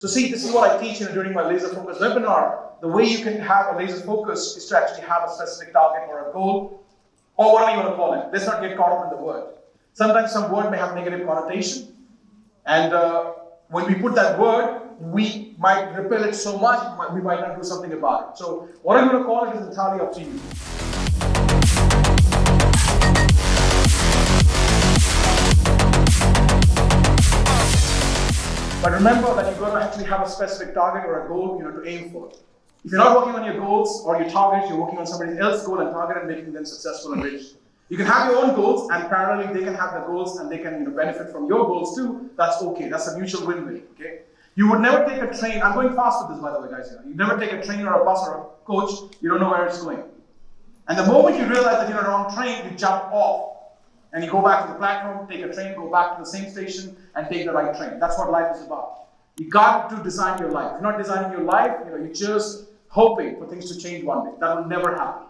So see, this is what I teach during my laser focus webinar. The way you can have a laser focus is to actually have a specific target or a goal, or whatever you want to call it. Let's not get caught up in the word. Sometimes some word may have negative connotation, and when we put that word, we might repel it so much, we might not do something about it. So what I'm going to call it is entirely up to you. But remember that you've got to actually have a specific target or a goal, to aim for. If you're not working on your goals or your targets, you're working on somebody else's goal and target and making them successful and rich. You can have your own goals, and parallelly they can have the goals and they can benefit from your goals too. That's okay. That's a mutual win-win. Okay. You would never take a train. I'm going fast with this, by the way, guys. You never take a train or a bus or a coach. You don't know where it's going. And the moment you realize that you're on the wrong train, you jump off. And you go back to the platform, take a train, go back to the same station, and take the right train. That's what life is about. You got to design your life. If you're not designing your life, you're just hoping for things to change one day. That will never happen.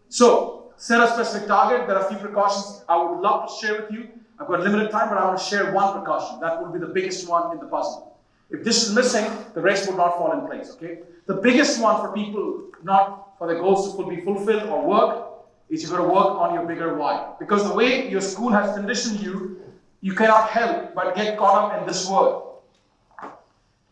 So, set a specific target. There are a few precautions I would love to share with you. I've got limited time, but I want to share one precaution. That will be the biggest one in the puzzle. If this is missing, the rest will not fall in place, okay? The biggest one for people, not for their goals to be fulfilled or work, is you've got to work on your bigger why. Because the way your school has conditioned you, you cannot help but get caught up in this world.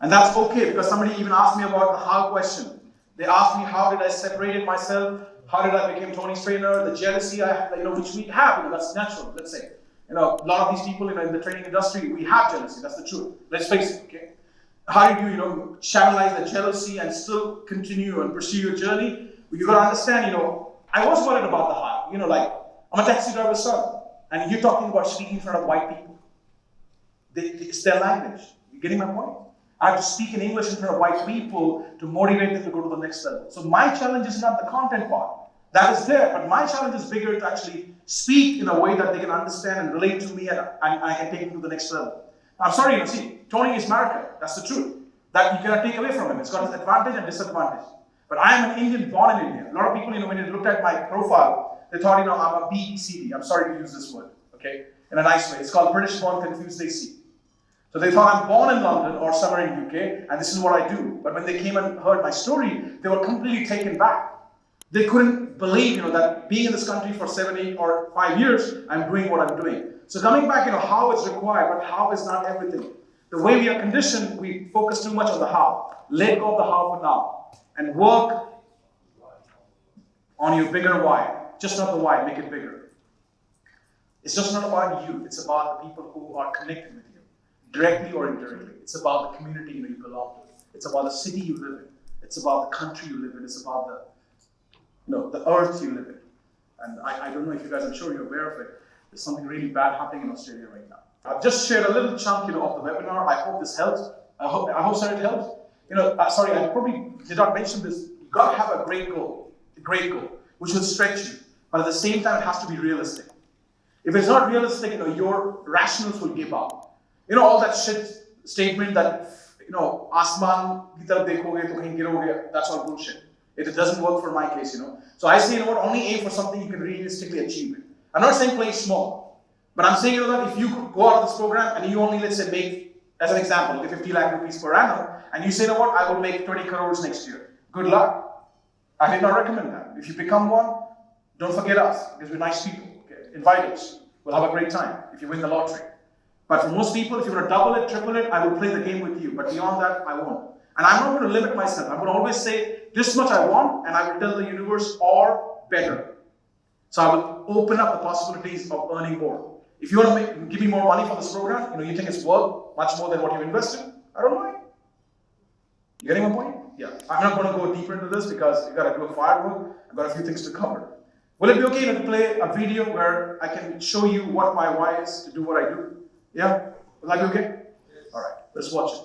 And that's okay, because somebody even asked me about the how question. They asked me how did I separate myself, how did I become Tony's trainer, the jealousy I have, which we have, that's natural, let's say. A lot of these people in the training industry, we have jealousy, that's the truth. Let's face it, okay? How do you, channelize the jealousy and still continue and pursue your journey? You've got to understand, I was worried about the how. I'm a taxi driver's son, and you're talking about speaking in front of white people. It's their language. You're getting my point? I have to speak in English in front of white people to motivate them to go to the next level. So my challenge is not the content part. That is there, but my challenge is bigger to actually speak in a way that they can understand and relate to me, and I can take them to the next level. I'm sorry, see, Tony is American. That's the truth. That you cannot take away from him. It's got its advantage and disadvantage. But I am an Indian born in India. A lot of people, when they looked at my profile, they thought, I'm a BECD. I'm sorry to use this word, okay? In a nice way. It's called British Born Confused They See. So they thought I'm born in London or somewhere in UK, and this is what I do. But when they came and heard my story, they were completely taken back. They couldn't believe, that being in this country for 7, 8, or 5 years, I'm doing what I'm doing. So coming back, how it's required, but how is not everything. The way we are conditioned, we focus too much on the how. Let go of the how for now. And work on your bigger why. Just not the why, make it bigger. It's just not about you. It's about the people who are connected with you, directly or indirectly. It's about the community you belong to. It's about the city you live in. It's about the country you live in. It's about the earth you live in. And I don't know if you guys, I'm sure you're aware of it. There's something really bad happening in Australia right now. I've just shared a little chunk, of the webinar. I hope this helps. I hope sir, it helps. Sorry, I probably did not mention this. You've got to have a great goal, which will stretch you. But at the same time, it has to be realistic. If it's not realistic, your rationals will give up. All that shit statement that, Asman ki taraf dekhoge to kahin giroge, that's all bullshit. It doesn't work for my case, So I say, only aim for something you can realistically achieve it. I'm not saying play small, but I'm saying, that if you go out of this program and you only, let's say, make, as an example, 50 lakh rupees per annum, and you say, I will make 20 crores next year. Good luck. I did not recommend that. If you become one, don't forget us, because we're nice people. Okay? Invite us. We'll have a great time if you win the lottery. But for most people, if you want to double it, triple it, I will play the game with you. But beyond that, I won't. And I'm not going to limit myself. I'm going to always say, this much I want, and I will tell the universe, or better. So I will open up the possibilities of earning more. If you want to give me more money for this program, you think it's worth much more than what you invested, I don't mind. You getting my point? Yeah. I'm not going to go deeper into this because you've got to do a firework. I've got a few things to cover. Will it be okay to play a video where I can show you what my why is to do what I do? Yeah? Will that be okay? Yes. Alright, let's watch it.